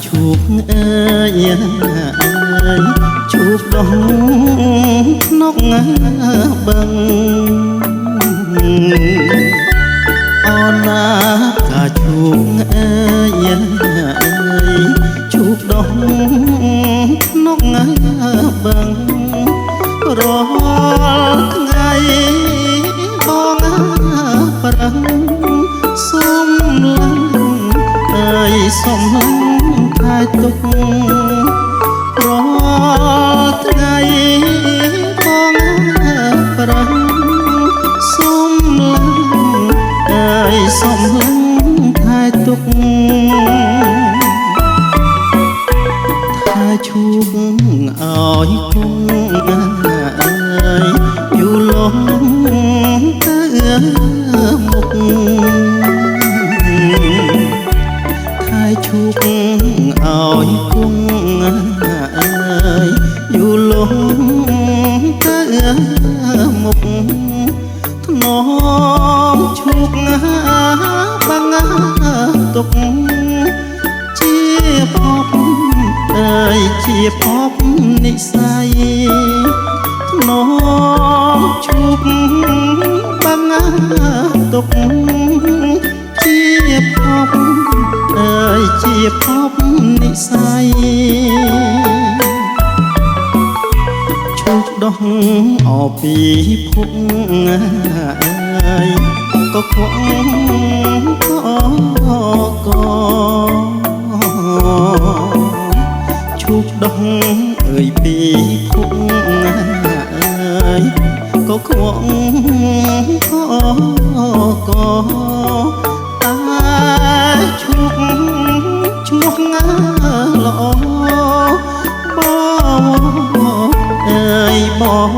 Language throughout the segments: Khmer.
ជួបអើយជួបដងក្នុងបឹងអូនណាកាជួបអើយជួបដងក្នុងបឹងរាល់ថ្ងៃបងប្រឹងសុំឡើងអើយសុំឡើងខាយទុករាល់ថ្ងៃបងប្រឹងសុំឡើងអើយសុំឡើងខាយទុកថាជួបឲ្យគង់អើយយូរលងទៅមុខថាជួបឲ្យគង់អើយយូរលងទៅមុខធ្នមជួបបាំងទុកជាភពអើយជាភពនិស្ស័យធ្នមជួបបាំងទុកជាភពអើយជាភពនិស្ស័យឈូកដោះអពីភពអើយក៏ខ្វងក៏ឈូកដោះអើយពីភពអើយក៏ខ្វងក៏តែឈូកឈ្មោះល្អបងអើយបង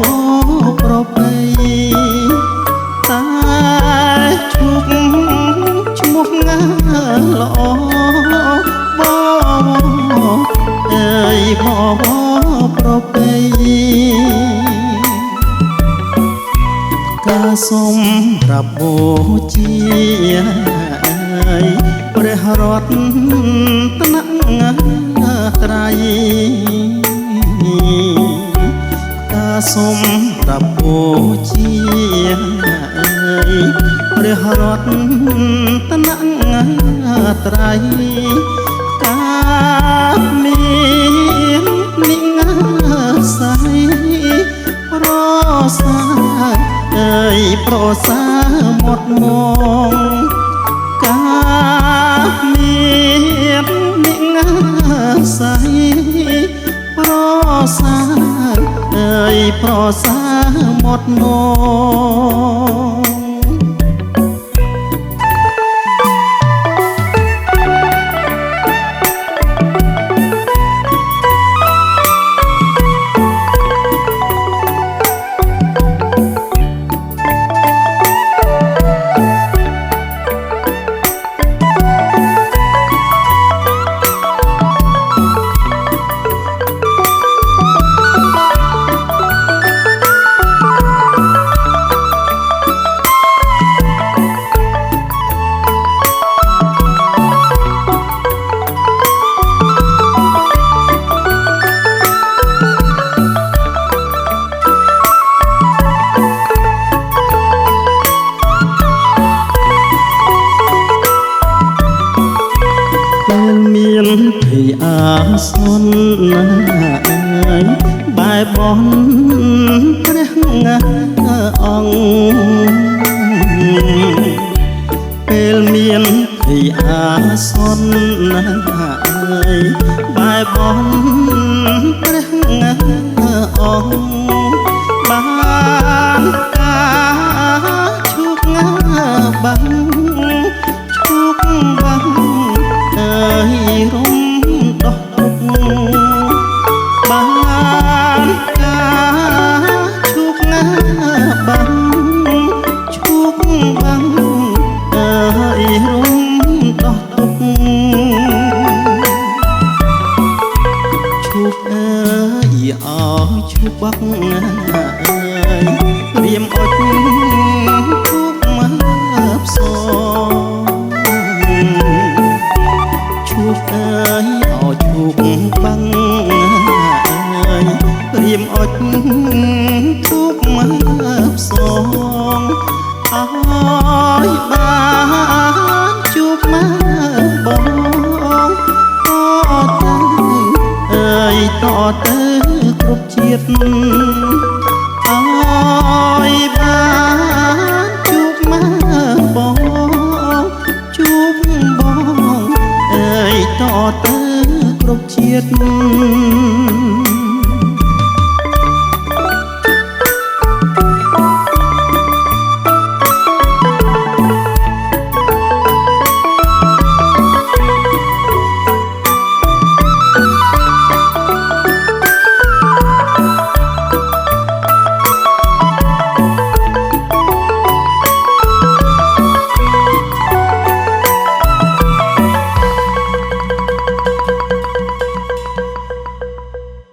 ប្រពៃតែឈូកឈ្មោះល្អបងអើយបងប្រពៃការសូមរាប់បូជាអើយព្រះរតនត្រ័យការសូមរាប់បូជាអើយព្រះរតនត្រ័យការមាននិស្ស័យប្រសាអើយប្រសាមាត់មងការមាននិស្ស័យប្រសាអើយប្រសាមាត់មងភ័យអាសន្នអើយបែបនព្រះអង្គពេលមានភ័យអាសន្នអើយបែបនព្រះអង្គបានការឈូកបាំងឈូកបាំងអើយរំដោះទុកបានការឈូកបាំងឈូកបាំងអើយរំដោះទុកឈូកអើយអោឈូកបាក់អើយរៀមអុចឈូកមកផ្សោឈូកអើយ តអើយបានជួបមកបងជួបបងអើយតទៅគ្រប់ជាតិ